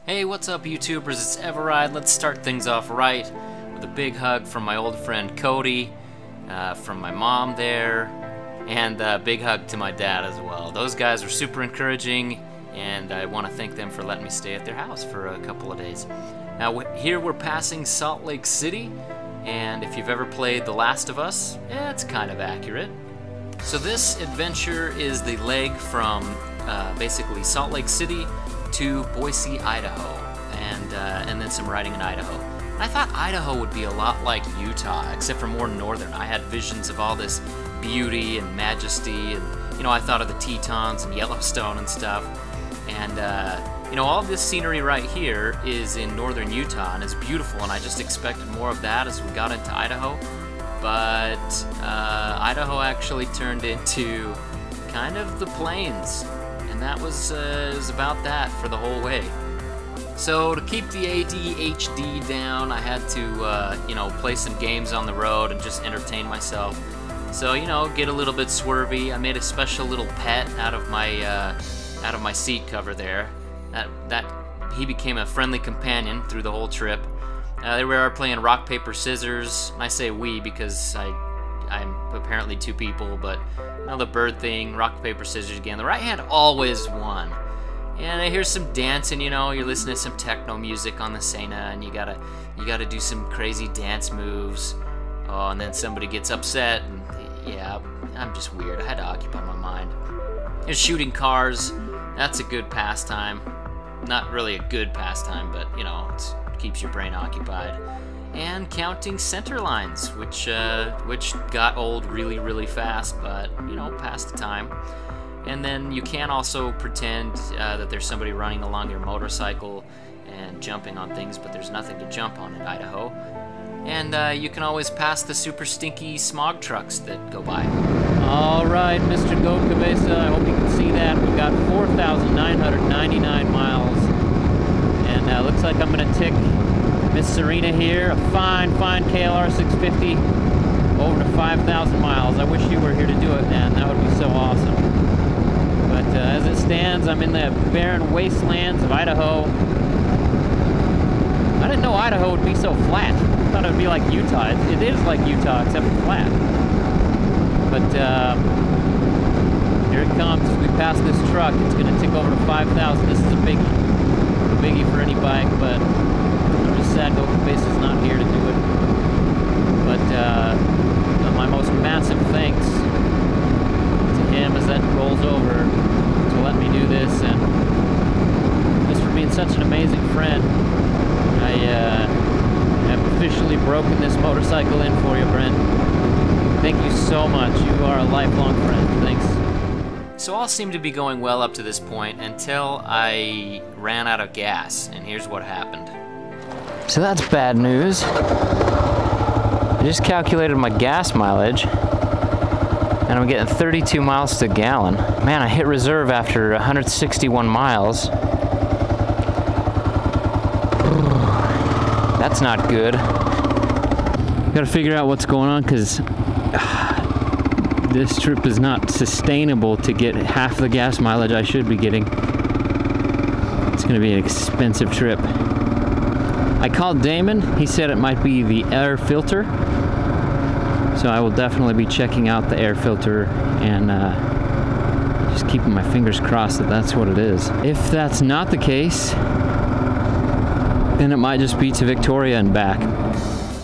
Hey, what's up YouTubers, it's eveRide. Let's start things off right with a big hug from my old friend Cody, from my mom there, and a big hug to my dad as well. Those guys were super encouraging, and I want to thank them for letting me stay at their house for a couple of days. Now here we're passing Salt Lake City, and if you've ever played The Last of Us, it's kind of accurate. So this adventure is the leg from basically Salt Lake City to Boise, Idaho, and then some riding in Idaho. And I thought Idaho would be a lot like Utah, except for more northern. I had visions of all this beauty and majesty, and you know, I thought of the Tetons and Yellowstone and stuff. And you know, all this scenery right here is in northern Utah, and it's beautiful. And I just expected more of that as we got into Idaho, but Idaho actually turned into kind of the plains. And that was about that for the whole way. So to keep the ADHD down, I had to, you know, play some games on the road and just entertain myself. So, you know, get a little bit swervy. I made a special little pet out of my seat cover there. He became a friendly companion through the whole trip. They were playing rock, paper, scissors. And I say we because I'm apparently two people, but you know, the bird thing, rock, paper, scissors again. The right hand always won. And here's some dancing, you know, you're listening to some techno music on the Sena, and you gotta do some crazy dance moves. Oh, and then somebody gets upset, and yeah, I'm just weird. I had to occupy my mind. There's shooting cars. That's a good pastime. Not really a good pastime, but you know, it keeps your brain occupied. And counting center lines, which got old really, really fast, but you know, past the time. And then you can also pretend that there's somebody running along your motorcycle and jumping on things, but there's nothing to jump on in Idaho. And you can always pass the super stinky smog trucks that go by. All right, Mr. Goat Cabeza, I hope you can see that. We've got 4,999 miles, and looks like I'm gonna tick Miss Serena here, a fine KLR 650, over to 5,000 miles. I wish you were here to do it, man. That would be so awesome. But as it stands, I'm in the barren wastelands of Idaho. I didn't know Idaho would be so flat. I thought it would be like Utah. It is like Utah, except for flat. But here it comes. As we pass this truck, it's going to tick over to 5,000. This is a biggie for any bike, but I'm just sad Goat Cabeza is not here to do it. But my most massive thanks to him as that rolls over to let me do this, and just for being such an amazing friend. I have officially broken this motorcycle in for you, Brent. Thank you so much. You are a lifelong friend. Thanks. So all seemed to be going well up to this point until I ran out of gas, and here's what happened. So that's bad news. I just calculated my gas mileage, and I'm getting 32 miles to the gallon. Man, I hit reserve after 161 miles. That's not good. Gotta figure out what's going on, because this trip is not sustainable to get half the gas mileage I should be getting. It's gonna be an expensive trip. I called Damon. He said it might be the air filter. So I will definitely be checking out the air filter and just keeping my fingers crossed that that's what it is. If that's not the case, then it might just be to Victoria and back.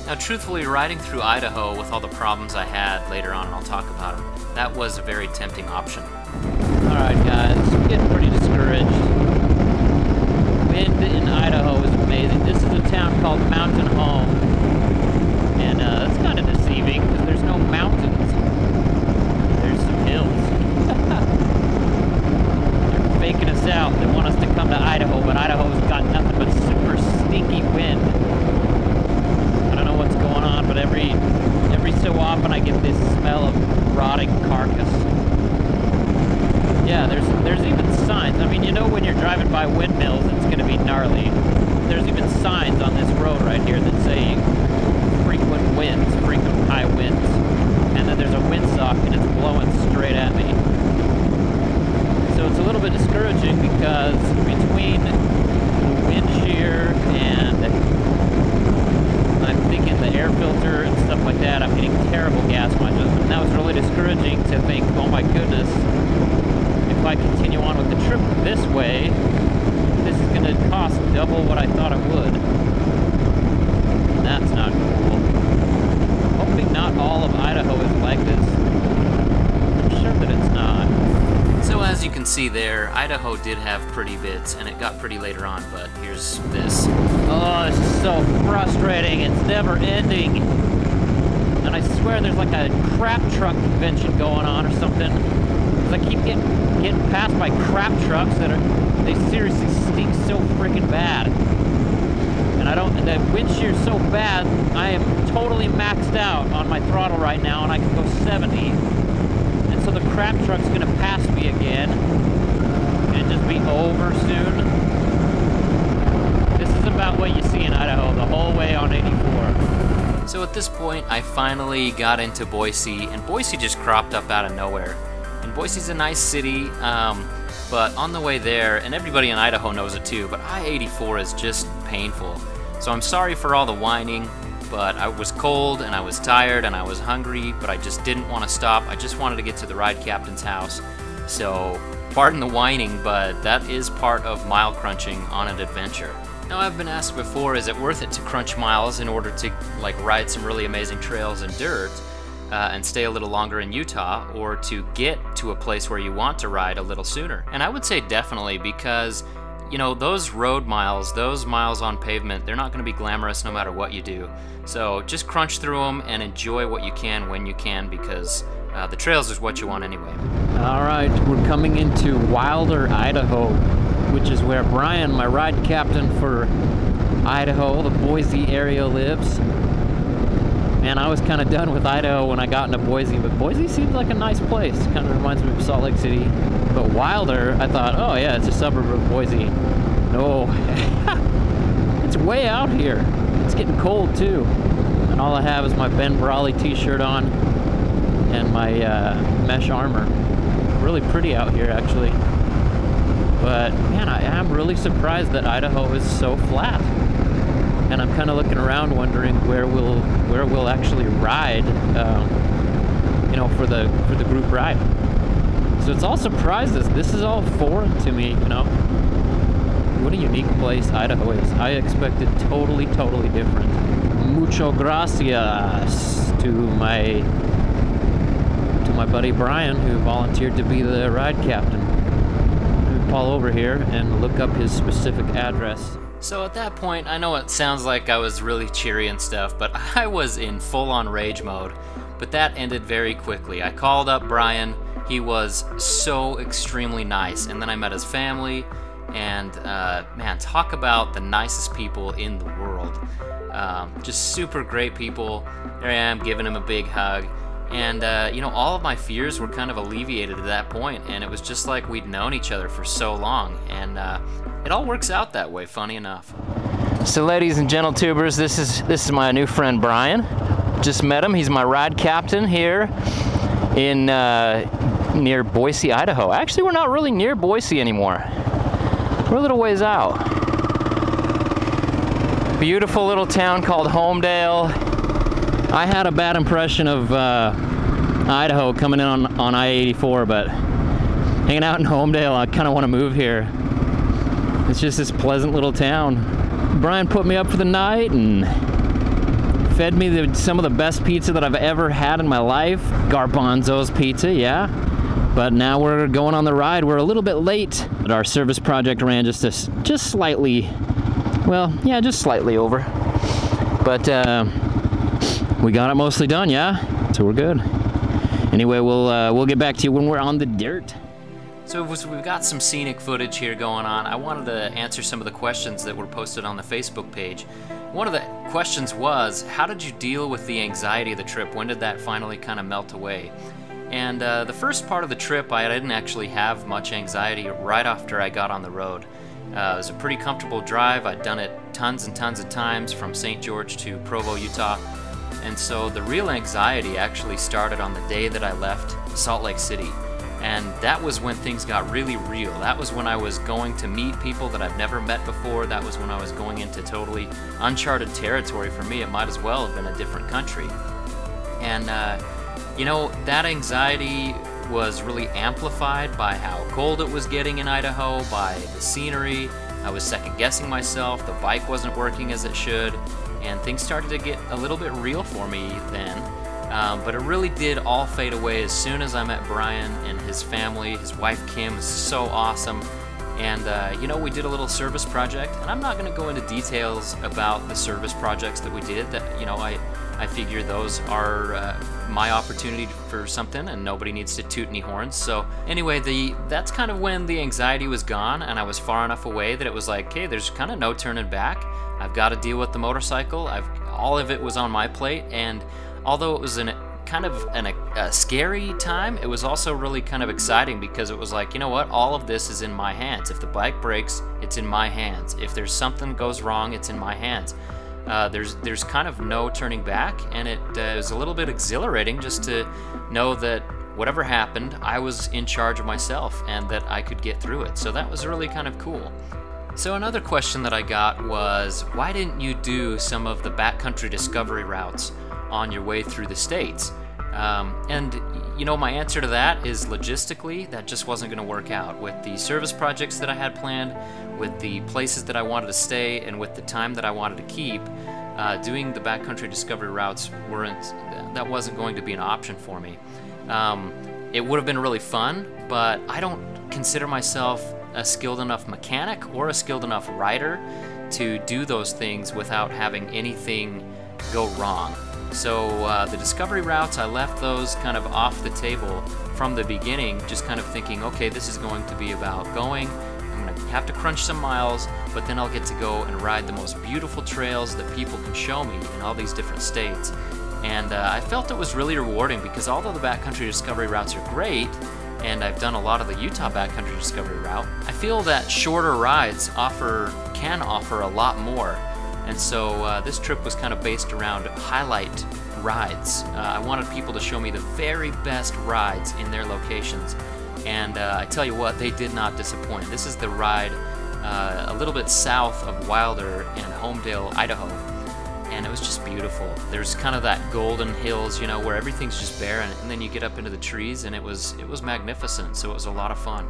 Now truthfully, riding through Idaho with all the problems I had later on, and I'll talk about them, that was a very tempting option. Alright guys, I'm getting pretty discouraged. Wind in Idaho is amazing. This is a town called Mountain Home. And that's kind of deceiving because there's no mountains. There's some hills. They're faking us out. They want us to come to Idaho, but Idaho's got nothing but super stinky wind. I don't know what's going on, but every so often I get this smell of rotting carcass. Yeah, there's even signs. I mean, you know when you're driving by windmills, it's going to be gnarly. There's even signs on this road right here that say frequent winds, frequent high winds. And then there's a windsock and it's blowing straight at me. So it's a little bit discouraging because between the wind Idaho did have pretty bits, and it got pretty later on, but here's this. Oh, this is so frustrating. It's never ending. And I swear there's like a crap truck convention going on or something. 'Cause I keep getting passed by crap trucks they seriously stink so freaking bad. And the wind shear's so bad, I am totally maxed out on my throttle right now, and I can go 70. And so the crap truck's gonna pass me again and just be over soon. This is about what you see in Idaho the whole way on 84. So at this point, I finally got into Boise, and Boise just cropped up out of nowhere. And Boise's a nice city, but on the way there, and everybody in Idaho knows it too, but I-84 is just painful. So I'm sorry for all the whining, but I was cold and I was tired and I was hungry, but I just didn't want to stop. I just wanted to get to the ride captain's house. So pardon the whining, but that is part of mile crunching on an adventure. Now, I've been asked before, is it worth it to crunch miles in order to like ride some really amazing trails and dirt and stay a little longer in Utah, or to get to a place where you want to ride a little sooner? And I would say definitely, because you know, those road miles, those miles on pavement, they're not going to be glamorous no matter what you do. So just crunch through them and enjoy what you can when you can, because the trails is what you want anyway. All right, we're coming into Wilder, Idaho, which is where Brian, my ride captain for Idaho, the Boise area, lives. Man, I was kind of done with Idaho when I got into Boise, but Boise seems like a nice place. Kind of reminds me of Salt Lake City. But Wilder, I thought, oh yeah, it's a suburb of Boise. No, it's way out here. It's getting cold too. And all I have is my Ben Brawley t-shirt on and my mesh armor. Really pretty out here, actually. But man, I am really surprised that Idaho is so flat. And I'm kind of looking around wondering where we'll actually ride, you know, for the group ride. So it's all surprises. This is all foreign to me, you know. What a unique place Idaho is. I expected totally different. Mucho gracias to my buddy Brian, who volunteered to be the ride captain. I'll pull over here and look up his specific address. So at that point, I know it sounds like I was really cheery and stuff, but I was in full-on rage mode. But that ended very quickly. I called up Brian. He was so extremely nice, and then I met his family, and man, talk about the nicest people in the world. Just super great people. There I am giving him a big hug, and you know, all of my fears were kind of alleviated at that point, and it was just like we'd known each other for so long, and it all works out that way, funny enough. So ladies and gentle tubers, this is my new friend Brian. Just met him. He's my ride captain here in near Boise, Idaho. Actually, we're not really near Boise anymore. We're a little ways out. Beautiful little town called Homedale. I had a bad impression of Idaho coming in on I-84, but hanging out in Homedale, I kind of want to move here. It's just this pleasant little town. Brian put me up for the night and fed me some of the best pizza that I've ever had in my life. Garbanzo's pizza, yeah. But now we're going on the ride. We're a little bit late. But our service project ran just slightly, well, yeah, just slightly over. But we got it mostly done, yeah. So we're good. Anyway, we'll get back to you when we're on the dirt. So we've got some scenic footage here going on. I wanted to answer some of the questions that were posted on the Facebook page. One of the questions was, how did you deal with the anxiety of the trip? When did that finally kind of melt away? And the first part of the trip, I didn't actually have much anxiety right after I got on the road. It was a pretty comfortable drive. I'd done it tons and tons of times from St. George to Provo, Utah. And so the real anxiety actually started on the day that I left Salt Lake City. And that was when things got really real. That was when I was going to meet people that I've never met before. That was when I was going into totally uncharted territory for me. It might as well have been a different country. And, you know, that anxiety was really amplified by how cold it was getting in Idaho, by the scenery. I was second-guessing myself. The bike wasn't working as it should. And things started to get a little bit real for me then. But it really did all fade away as soon as I met Brian and his family. His wife Kim is so awesome. And you know, we did a little service project, and I'm not going to go into details about the service projects that we did. That, you know, I figure those are my opportunity for something, and nobody needs to toot any horns. So anyway, that's kind of when the anxiety was gone, and I was far enough away that it was like, hey, there's kind of no turning back. I've got to deal with the motorcycle. All of it was on my plate, and although it was kind of a scary time, it was also really kind of exciting, because it was like, you know what, all of this is in my hands. If the bike breaks, it's in my hands. If there's something goes wrong, it's in my hands. There's kind of no turning back, and it was a little bit exhilarating just to know that whatever happened, I was in charge of myself and that I could get through it. So that was really kind of cool. So another question that I got was, why didn't you do some of the backcountry discovery routes on your way through the States? And you know, my answer to that is logistically, that just wasn't going to work out. With the service projects that I had planned, with the places that I wanted to stay, and with the time that I wanted to keep, doing the backcountry discovery routes wasn't going to be an option for me. It would have been really fun, but I don't consider myself a skilled enough mechanic or a skilled enough rider to do those things without having anything go wrong. So the discovery routes, I left those kind of off the table from the beginning, just kind of thinking, okay, this is going to be about going. I'm going to have to crunch some miles, but then I'll get to go and ride the most beautiful trails that people can show me in all these different states. And I felt it was really rewarding, because although the backcountry discovery routes are great, and I've done a lot of the Utah backcountry discovery route, I feel that shorter rides can offer a lot more. And so this trip was kind of based around highlight rides. I wanted people to show me the very best rides in their locations. And I tell you what, they did not disappoint. This is the ride a little bit south of Wilder in Homedale, Idaho. And it was just beautiful. There's kind of that golden hills, you know, where everything's just barren, and then you get up into the trees, and it was magnificent. So it was a lot of fun.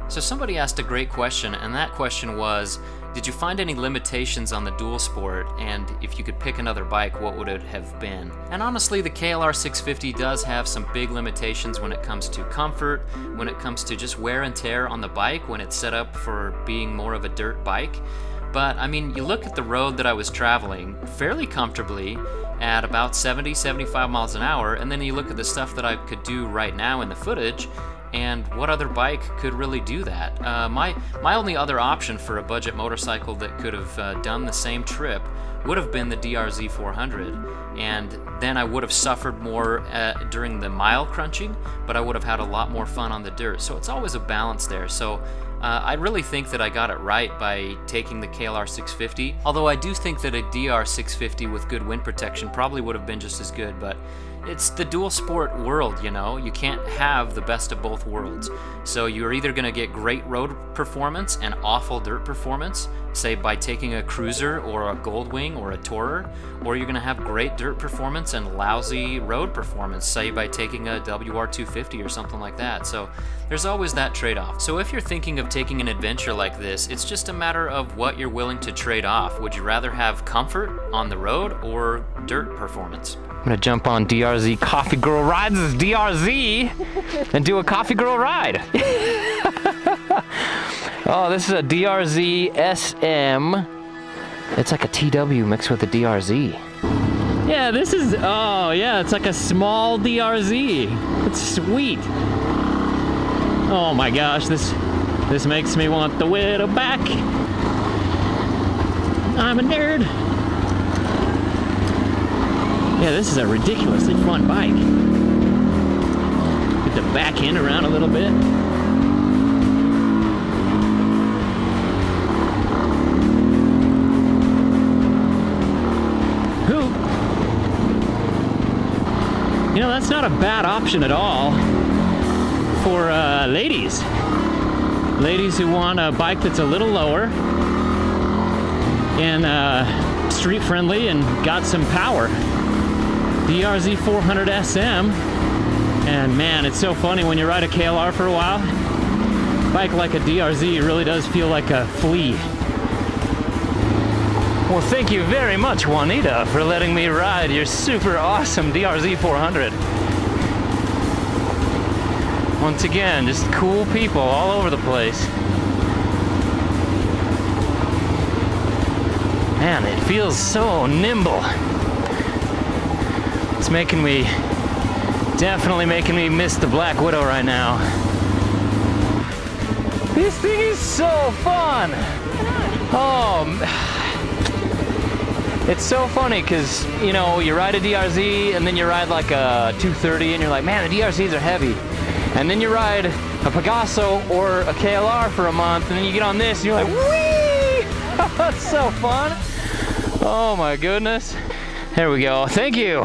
So somebody asked a great question, and that question was, did you find any limitations on the dual sport, and if you could pick another bike, what would it have been? And honestly, the KLR 650 does have some big limitations when it comes to comfort, when it comes to just wear and tear on the bike when it's set up for being more of a dirt bike. But I mean, you look at the road that I was traveling fairly comfortably at about 70-75 miles an hour, and then you look at the stuff that I could do right now in the footage, and what other bike could really do that? My only other option for a budget motorcycle that could have done the same trip would have been the DRZ 400, and then I would have suffered more during the mile crunching, but I would have had a lot more fun on the dirt. So it's always a balance there. So I really think that I got it right by taking the KLR 650, although I do think that a DR 650 with good wind protection probably would have been just as good. But it's the dual sport world, you know. You can't have the best of both worlds. So you're either going to get great road performance and awful dirt performance, say by taking a cruiser or a Goldwing or a Tourer, or you're going to have great dirt performance and lousy road performance, say by taking a WR250 or something like that. So there's always that trade-off. So if you're thinking of taking an adventure like this, it's just a matter of what you're willing to trade off. Would you rather have comfort on the road or dirt performance? I'm gonna jump on DRZ Coffee Girl Rides as DRZ and do a Coffee Girl ride. Oh, this is a DRZ SM. It's like a TW mixed with a DRZ. Yeah, this is, oh yeah, it's like a small DRZ. It's sweet. Oh my gosh, this makes me want the widow back. I'm a nerd. Yeah, this is a ridiculously fun bike. Get the back end around a little bit. Hoop. You know, that's not a bad option at all for ladies. Ladies who want a bike that's a little lower and street friendly and got some power. DRZ 400 SM, and man, it's so funny when you ride a KLR for a while. A bike like a DRZ really does feel like a flea. Well, thank you very much, Juanita, for letting me ride your super awesome DRZ 400. Once again, just cool people all over the place. Man, it feels so nimble. It's definitely making me miss the Black Widow right now. This thing is so fun. Oh, it's so funny because, you know, you ride a DRZ and then you ride like a 230 and you're like, man, the DRZs are heavy. And then you ride a Pegaso or a KLR for a month and then you get on this and you're like, whee! That's so fun. Oh my goodness. There we go, thank you.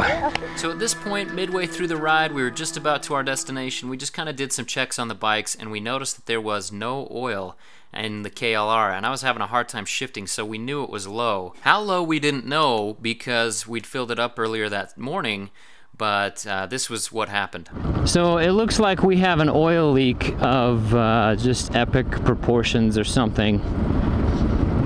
So at this point, midway through the ride, we were just about to our destination. We just kind of did some checks on the bikes and we noticed that there was no oil in the KLR, and I was having a hard time shifting, so we knew it was low. How low we didn't know because we'd filled it up earlier that morning, but this was what happened. So it looks like we have an oil leak of just epic proportions or something.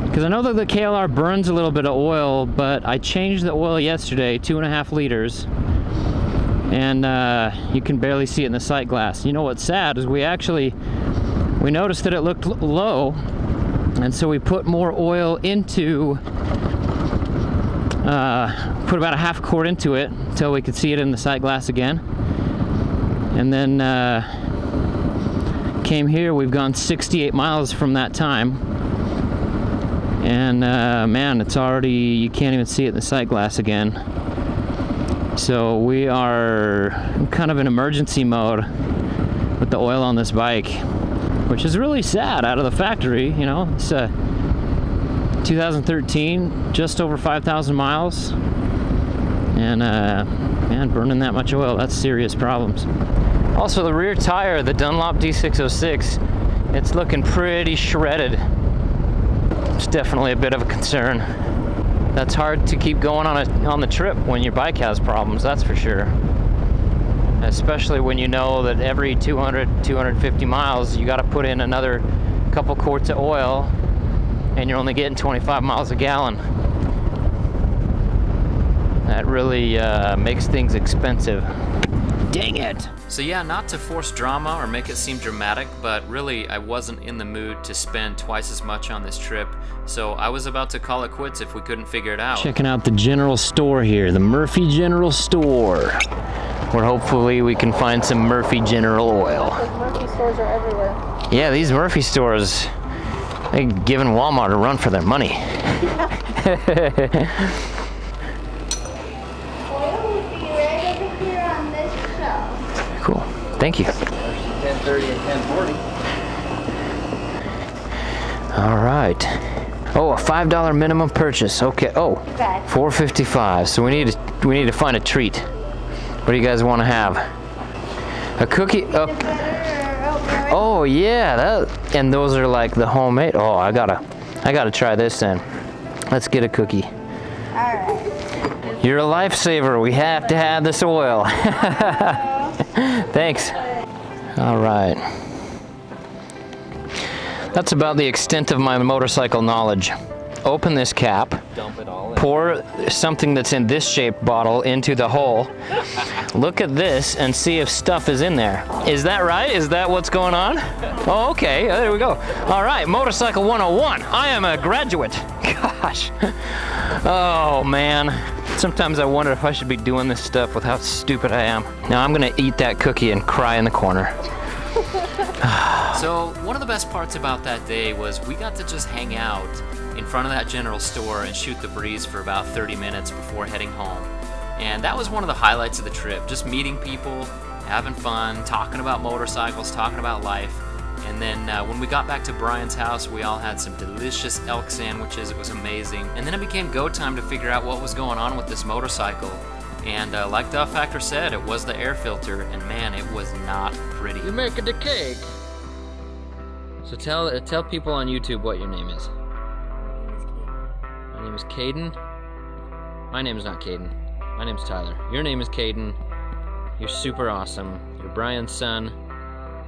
Because I know that the KLR burns a little bit of oil, but I changed the oil yesterday, 2.5 liters, and you can barely see it in the sight glass. You know what's sad is we noticed that it looked low, and so we put more oil into, put about a half quart into it until we could see it in the sight glass again. And then came here, we've gone 68 miles from that time. And man, it's already, you can't even see it in the sight glass again. So we are kind of in emergency mode with the oil on this bike, which is really sad out of the factory, you know. It's 2013, just over 5,000 miles. And man, burning that much oil, that's serious problems. Also the rear tire, the Dunlop D606, it's looking pretty shredded. It's definitely a bit of a concern. That's hard to keep going on the trip when your bike has problems, that's for sure. Especially when you know that every 200, 250 miles you got to put in another couple quarts of oil and you're only getting 25 miles a gallon. That really makes things expensive. Dang it! So yeah, not to force drama or make it seem dramatic, but really I wasn't in the mood to spend twice as much on this trip, so I was about to call it quits if we couldn't figure it out. Checking out the general store here, the Murphy General Store, where hopefully we can find some Murphy General Oil. Those Murphy stores are everywhere. Yeah, these Murphy stores, they're giving Walmart a run for their money. Cool. Thank you. 10:30 and 10:40. All right. Oh, a $5 minimum purchase. Okay. Oh, $4.55. So we need to find a treat. What do you guys want to have? A cookie? Oh yeah, and those are like the homemade. Oh, I gotta try this then. Let's get a cookie. All right. You're a lifesaver. We have to have this oil. Thanks. All right. That's about the extent of my motorcycle knowledge. Open this cap, Dump it all in. pour something that's in this shaped bottle into the hole, look at this and see if stuff is in there. Is that right? Is that what's going on? Oh, okay, there we go. All right, Motorcycle 101. I am a graduate. Gosh. Oh, man. Sometimes I wonder if I should be doing this stuff with how stupid I am. Now I'm gonna eat that cookie and cry in the corner. So one of the best parts about that day was we got to just hang out in front of that general store and shoot the breeze for about 30 minutes before heading home. And that was one of the highlights of the trip, just meeting people, having fun, talking about motorcycles, talking about life. And then when we got back to Brian's house, we all had some delicious elk sandwiches. It was amazing. And then it became go time to figure out what was going on with this motorcycle. And like Duff Factor said, it was the air filter, and man, it was not pretty. You make it a cake. So tell people on YouTube what your name is. My name is Caden. My name is not Caden. My name is Tyler. Your name is Caden. You're super awesome. You're Brian's son,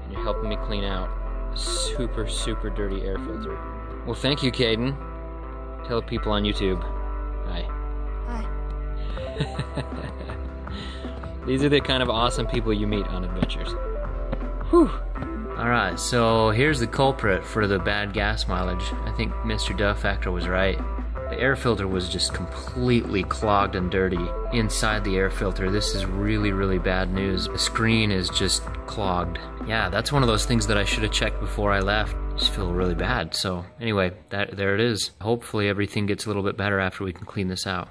and you're helping me clean out a super, super dirty air filter. Well, thank you, Caden. Tell people on YouTube. Hi. Hi. These are the kind of awesome people you meet on adventures. Whew. Alright, so here's the culprit for the bad gas mileage. I think Mr. Duff Factor was right. The air filter was just completely clogged and dirty inside the air filter. This is really, really bad news. The screen is just clogged. Yeah, that's one of those things that I should have checked before I left. Just feel really bad. So anyway, there it is. Hopefully everything gets a little bit better after we can clean this out.